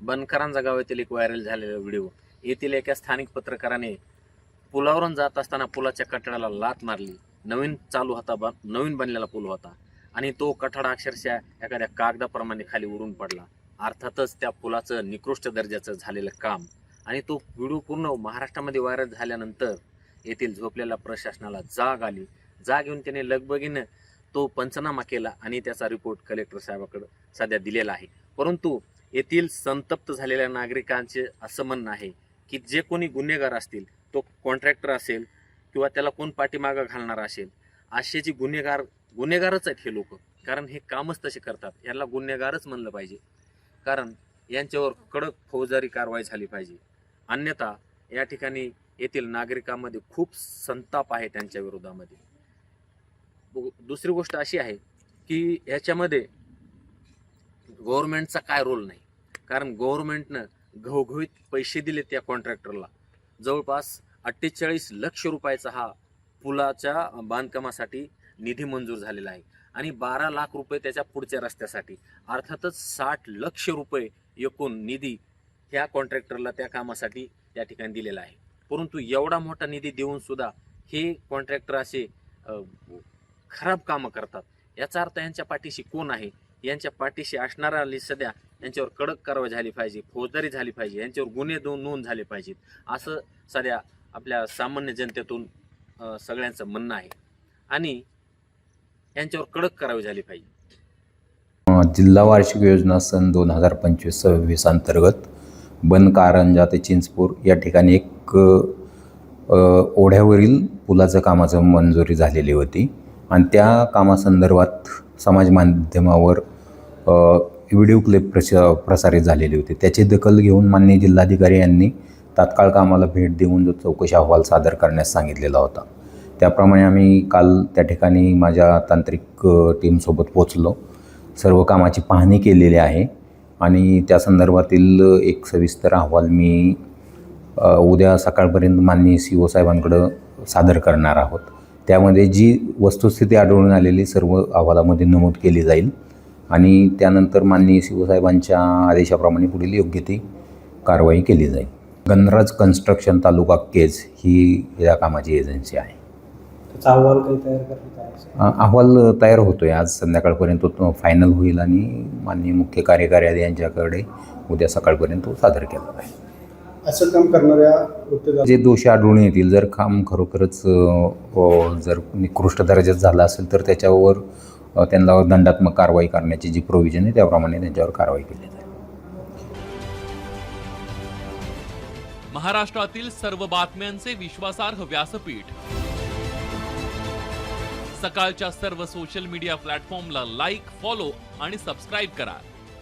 बनकरांचा गाव येथील एक व्हायरल झालेला व्हिडिओ. येथील एका स्थानिक पत्रकाराने पुलावरून जात असताना पुलाच्या कठड्याला लाथ मारली. नवीन बनलेला पूल होता आणि तो कठडा अक्षरशः एखाद्या कागदाप्रमाणे खाली उडून पडला. अर्थातच त्या पुलाचं निकृष्ट दर्जाचं झालेलं काम आणि तो व्हिडिओ पूर्ण महाराष्ट्रामध्ये व्हायरल झाल्यानंतर येथील झोपलेल्या प्रशासनाला जाग आली. जाग येऊन त्याने लगबगीनं तो पंचनामा केला आणि त्याचा रिपोर्ट कलेक्टर साहेबाकडे सध्या दिलेला आहे. परंतु येथील संतप्त झालेल्या नागरिकांचे असं म्हणणं आहे की जे कोणी गुन्हेगार असतील, तो कॉन्ट्रॅक्टर असेल किंवा त्याला कोण पाठीमागं घालणार असेल, असे गुन्हेगारच आहेत हे लोक. कारण हे कामच तसे करतात. याला गुन्हेगारच म्हणलं पाहिजे, कारण यांच्यावर कडक फौजदारी कारवाई झाली पाहिजे. अन्यथा या ठिकाणी येथील नागरिकांमध्ये खूप संताप आहे त्यांच्या विरोधामध्ये. दुसरी गोष्ट अशी आहे की याच्यामध्ये गव्हर्नमेंटचा काय रोल नाही, कारण गव्हर्नमेंटनं घवघवीत पैसे दिले त्या कॉन्ट्रॅक्टरला. जवळपास 48 लक्ष रुपयाचा हा पुलाच्या बांधकामासाठी निधी मंजूर झालेला आहे आणि 12 लाख रुपये त्याच्या पुढच्या रस्त्यासाठी. अर्थातच 60 लक्ष रुपये एकूण निधी ह्या कॉन्ट्रॅक्टरला त्या कामासाठी त्या ठिकाणी दिलेला आहे. परंतु एवढा मोठा निधी देऊन सुद्धा हे कॉन्ट्रॅक्टर असे खराब कामं करतात. याचा अर्थ यांच्या पाठीशी कोण आहे? यांच्या पाठीशी असणारा सध्या यांच्यावर कडक कारवाई झाली पाहिजे, फौजदारी झाली पाहिजे, यांच्यावर गुन्हे नोंद झाले पाहिजेत, असं सध्या आपल्या सामान्य जनतेतून सगळ्यांचं म्हणणं आहे आणि यांच्यावर कडक कारवाई झाली पाहिजे. जिल्हा वार्षिक योजना सन 2025-26 अंतर्गत बनकारंजा ते चिंचपूर या ठिकाणी एक ओढ्यावरील पुलाचं कामाचं मंजुरी झालेली होती आणि त्या कामासंदर्भात समाज माध्यमावर व्हिडिओ क्लिप प्रसारित झालेली होती. त्याची दखल घेऊन माननीय जिल्हाधिकारी यांनी तात्काळ कामाला भेट देऊन जो चौकशी अहवाल सादर करण्यास सांगितलेला होता. त्याप्रमाणे आम्ही काल त्या ठिकाणी माझ्या तांत्रिक टीमसोबत पोचलो. सर्व कामाची पाहणी केलेली आहे आणि त्या संदर्भातील एक सविस्तर अहवाल मी उद्या सकाळपर्यंत माननीय CO साहेबांकडं सादर करणार आहोत. त्यामध्ये जी वस्तुस्थिती आढळून आलेली सर्व अहवालामध्ये नमूद केली जाईल आणि त्यानंतर माननीय CO साहेबांच्या आदेशाप्रमाणे पुढील योग्य ती कारवाई केली जाईल. गणराज कन्स्ट्रक्शन तालुका केज ही या कामाची एजन्सी आहे. त्याचा अहवाल काही तयार करण्यात आला? अहवाल तयार होतो आहे. आज संध्याकाळपर्यंत तो फायनल होईल आणि माननीय मुख्य कार्यकारी अधिकारी यांच्याकडे उद्या सकाळपर्यंत तो सादर केला जाईल. असं काम करणाऱ्या जे दोषी आढळून येतील, जर काम खरोखरच जर निकृष्ट दर्जात झाला असेल तर त्याच्यावर त्यांना दंडात्मक कारवाई करण्याची जी प्रोव्हिजन आहे त्याप्रमाणे त्यांच्यावर कारवाई केली जाईल. महाराष्ट्रातील सर्व बातम्यांचे विश्वासार्ह व्यासपीठ सकाळच्या सर्व सोशल मीडिया प्लॅटफॉर्मला लाईक, फॉलो आणि सबस्क्राईब करा.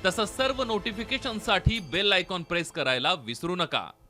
तसंच सर्व नोटिफिकेशनसाठी बेल आयकॉन प्रेस करायला विसरू नका.